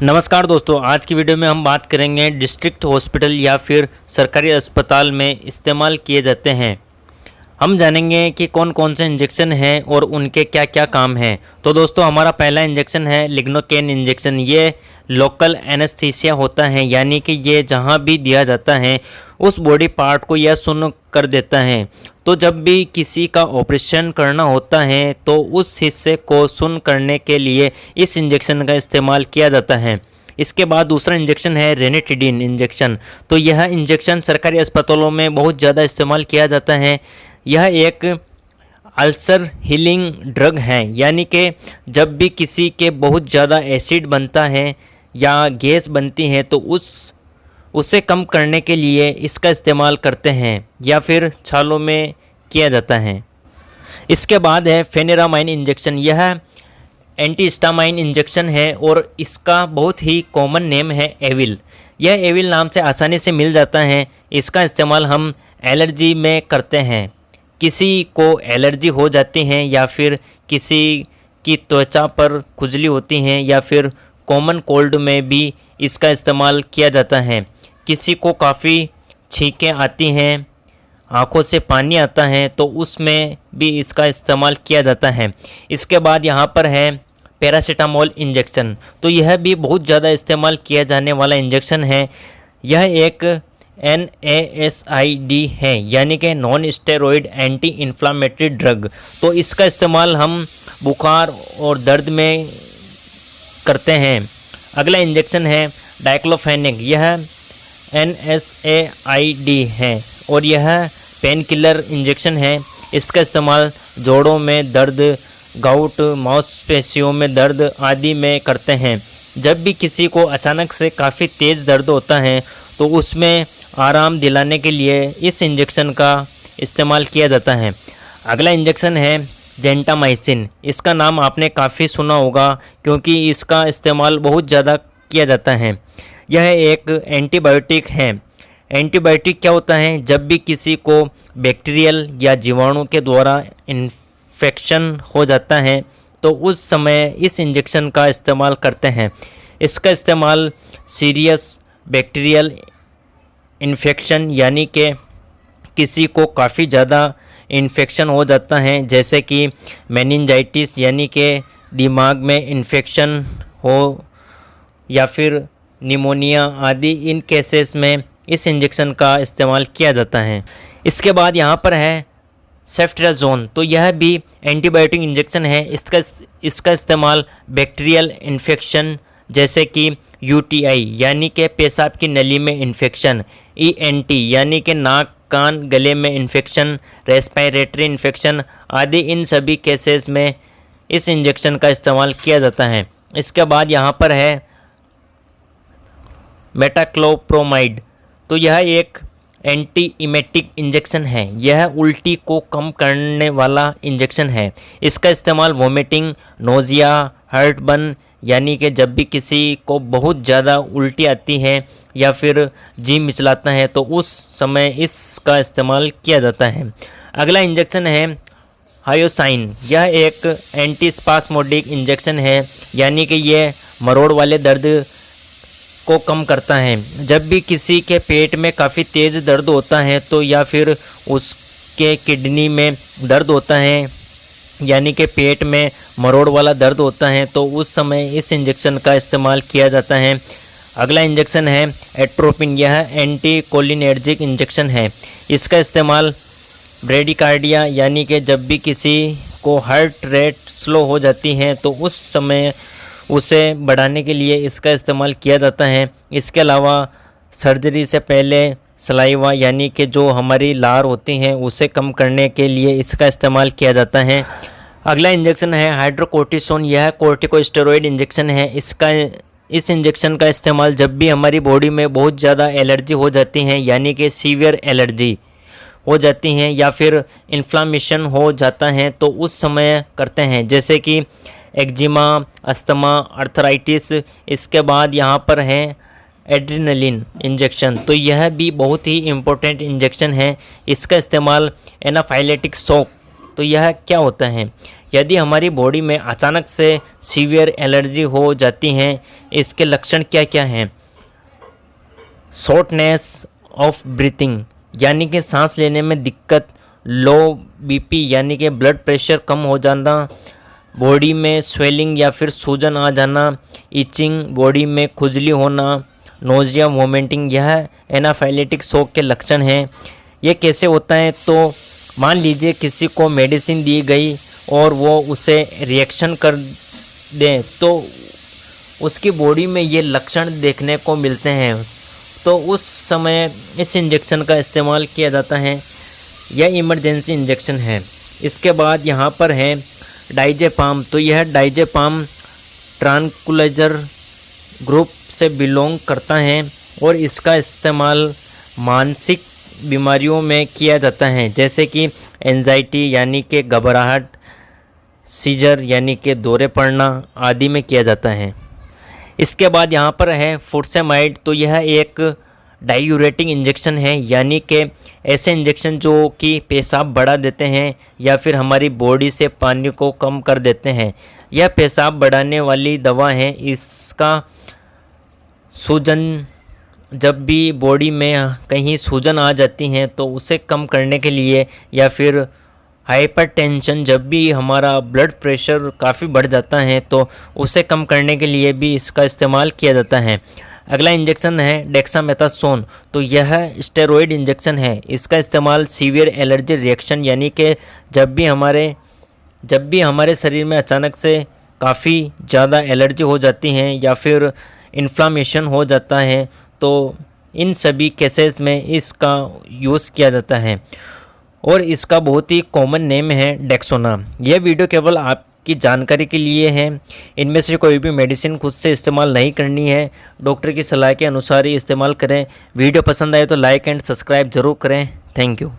नमस्कार दोस्तों, आज की वीडियो में हम बात करेंगे डिस्ट्रिक्ट हॉस्पिटल या फिर सरकारी अस्पताल में इस्तेमाल किए जाते हैं। हम जानेंगे कि कौन कौन से इंजेक्शन हैं और उनके क्या क्या काम हैं। तो दोस्तों, हमारा पहला इंजेक्शन है लिग्नोकेन इंजेक्शन। ये लोकल एनेस्थीसिया होता है, यानी कि ये जहाँ भी दिया जाता है उस बॉडी पार्ट को यह सुन्न कर देता है। तो जब भी किसी का ऑपरेशन करना होता है तो उस हिस्से को सुन्न करने के लिए इस इंजेक्शन का इस्तेमाल किया जाता है। इसके बाद दूसरा इंजेक्शन है रेनिटिडिन इंजेक्शन। तो यह इंजेक्शन सरकारी अस्पतालों में बहुत ज़्यादा इस्तेमाल किया जाता है। यह एक अल्सर हीलिंग ड्रग है, यानी कि जब भी किसी के बहुत ज़्यादा एसिड बनता है या गैस बनती है तो उसे कम करने के लिए इसका इस्तेमाल करते हैं या फिर छालों में किया जाता है। इसके बाद है फेनेरामाइन इंजेक्शन। यह एंटीहिस्टामाइन इंजेक्शन है और इसका बहुत ही कॉमन नेम है एविल। यह एविल नाम से आसानी से मिल जाता है। इसका इस्तेमाल हम एलर्जी में करते हैं। किसी को एलर्जी हो जाती है या फिर किसी की त्वचा पर खुजली होती है या फिर कॉमन कोल्ड में भी इसका इस्तेमाल किया जाता है। किसी को काफ़ी छींकें आती हैं, आँखों से पानी आता है, तो उसमें भी इसका इस्तेमाल किया जाता है। इसके बाद यहाँ पर है पैरासीटामोल इंजेक्शन। तो यह भी बहुत ज़्यादा इस्तेमाल किया जाने वाला इंजेक्शन है। यह एक NASID है, यानी कि non steroid anti inflammatory drug. तो इसका इस्तेमाल हम बुखार और दर्द में करते हैं। अगला इंजेक्शन है डाइक्लोफेनेक। यह NSAID है और यह पेन किलर इंजेक्शन है। इसका इस्तेमाल जोड़ों में दर्द, गाउट, मांसपेशियों में दर्द आदि में करते हैं। जब भी किसी को अचानक से काफ़ी तेज़ दर्द होता है तो उसमें आराम दिलाने के लिए इस इंजेक्शन का इस्तेमाल किया जाता है। अगला इंजेक्शन है जेंटामाइसिन। इसका नाम आपने काफ़ी सुना होगा क्योंकि इसका इस्तेमाल बहुत ज़्यादा किया जाता है। यह एक एंटीबायोटिक है। एंटीबायोटिक क्या होता है? जब भी किसी को बैक्टीरियल या जीवाणु के द्वारा इन्फेक्शन हो जाता है तो उस समय इस इंजेक्शन का इस्तेमाल करते हैं। इसका इस्तेमाल सीरियस बैक्टीरियल इन्फेक्शन, यानी कि किसी को काफ़ी ज़्यादा इन्फेक्शन हो जाता है, जैसे कि मेनिंजाइटिस यानी कि दिमाग में इन्फेक्शन हो या फिर निमोनिया आदि, इन केसेस में इस इंजेक्शन का इस्तेमाल किया जाता है। इसके बाद यहाँ पर है सेफ्ट्राजोन। तो यह भी एंटीबायोटिक इंजेक्शन है। इसका इस्तेमाल बैक्टीरियल इन्फेक्शन जैसे कि UTI यानी कि पेशाब की नली में इन्फेक्शन, ENT यानी कि नाक, कान, गले में इन्फेक्शन, रेस्पिरेटरी इन्फेक्शन आदि, इन सभी केसेस में इस इंजेक्शन का इस्तेमाल किया जाता है। इसके बाद यहाँ पर है मेटाक्लोप्रोमाइड। तो यह एक एंटी इमेटिक इंजेक्शन है। यह उल्टी को कम करने वाला इंजेक्शन है। इसका इस्तेमाल वोमिटिंग, नोज़िया, हार्टबर्न यानी कि जब भी किसी को बहुत ज़्यादा उल्टी आती है या फिर जी मिचलाता है तो उस समय इसका इस्तेमाल किया जाता है। अगला इंजेक्शन है हायोसाइन। यह एक एंटीस्पास्मोडिक इंजेक्शन है, यानी कि ये मरोड़ वाले दर्द को कम करता है। जब भी किसी के पेट में काफ़ी तेज़ दर्द होता है तो या फिर उसके किडनी में दर्द होता है, यानी कि पेट में मरोड़ वाला दर्द होता है, तो उस समय इस इंजेक्शन का इस्तेमाल किया जाता है। अगला इंजेक्शन है एट्रोपिन। यह एंटीकोलिनर्जिक इंजेक्शन है। इसका इस्तेमाल ब्रेडिकार्डिया यानी कि जब भी किसी को हार्ट रेट स्लो हो जाती है तो उस समय उसे बढ़ाने के लिए इसका इस्तेमाल किया जाता है। इसके अलावा सर्जरी से पहले सलाइवा यानी कि जो हमारी लार होती हैं उसे कम करने के लिए इसका इस्तेमाल किया जाता है। अगला इंजेक्शन है हाइड्रोकोर्टिसोन। यह कोर्टिकोस्टेरॉइड इंजेक्शन है। इस इंजेक्शन का इस्तेमाल जब भी हमारी बॉडी में बहुत ज़्यादा एलर्जी हो जाती है, यानी कि सीवियर एलर्जी हो जाती हैं या फिर इन्फ्लामेशन हो जाता है, तो उस समय करते हैं, जैसे कि एक्जिमा, अस्थमा, आर्थराइटिस। इसके बाद यहाँ पर है एड्रेनलिन इंजेक्शन। तो यह भी बहुत ही इम्पोर्टेंट इंजेक्शन है। इसका इस्तेमाल एनाफाइलेटिक शॉक। तो यह क्या होता है? यदि हमारी बॉडी में अचानक से सीवियर एलर्जी हो जाती है, इसके लक्षण क्या क्या हैं? शॉर्टनेस ऑफ ब्रीथिंग यानी कि सांस लेने में दिक्कत, लो बीपी यानी कि ब्लड प्रेशर कम हो जाना, बॉडी में स्वेलिंग या फिर सूजन आ जाना, इचिंग, बॉडी में खुजली होना, नोजिया, वोमिटिंग, यह एनाफाइलेटिक शॉक के लक्षण हैं। ये कैसे होता है? तो मान लीजिए किसी को मेडिसिन दी गई और वो उसे रिएक्शन कर दे तो उसकी बॉडी में ये लक्षण देखने को मिलते हैं, तो उस समय इस इंजेक्शन का इस्तेमाल किया जाता है। यह इमरजेंसी इंजेक्शन है। इसके बाद यहाँ पर है डाइजेपाम। तो यह डाइजेपाम ट्रांकुलाइजर ग्रुप से बिलोंग करता है और इसका इस्तेमाल मानसिक बीमारियों में किया जाता है, जैसे कि एंजाइटी यानी कि घबराहट, सीजर यानी कि दौरे पड़ना आदि में किया जाता है। इसके बाद यहाँ पर है फुरसेमाइड। तो यह एक डायूरेटिक इंजेक्शन है, यानी कि ऐसे इंजेक्शन जो कि पेशाब बढ़ा देते हैं या फिर हमारी बॉडी से पानी को कम कर देते हैं। यह पेशाब बढ़ाने वाली दवा है। इसका सूजन, जब भी बॉडी में कहीं सूजन आ जाती है तो उसे कम करने के लिए, या फिर हाइपरटेंशन, जब भी हमारा ब्लड प्रेशर काफ़ी बढ़ जाता है तो उसे कम करने के लिए भी इसका इस्तेमाल किया जाता है। अगला इंजेक्शन है डेक्सामेथासोन। तो यह स्टेरॉइड इंजेक्शन है। इसका इस्तेमाल सीवियर एलर्जी रिएक्शन यानी कि जब भी हमारे शरीर में अचानक से काफ़ी ज़्यादा एलर्जी हो जाती है या फिर इन्फ्लामेशन हो जाता है, तो इन सभी केसेस में इसका यूज़ किया जाता है और इसका बहुत ही कॉमन नेम है डेक्सोना। यह वीडियो केवल आपकी जानकारी के लिए है। इनमें से कोई भी मेडिसिन खुद से इस्तेमाल नहीं करनी है, डॉक्टर की सलाह के अनुसार ही इस्तेमाल करें। वीडियो पसंद आए तो लाइक एंड सब्सक्राइब ज़रूर करें। Thank you.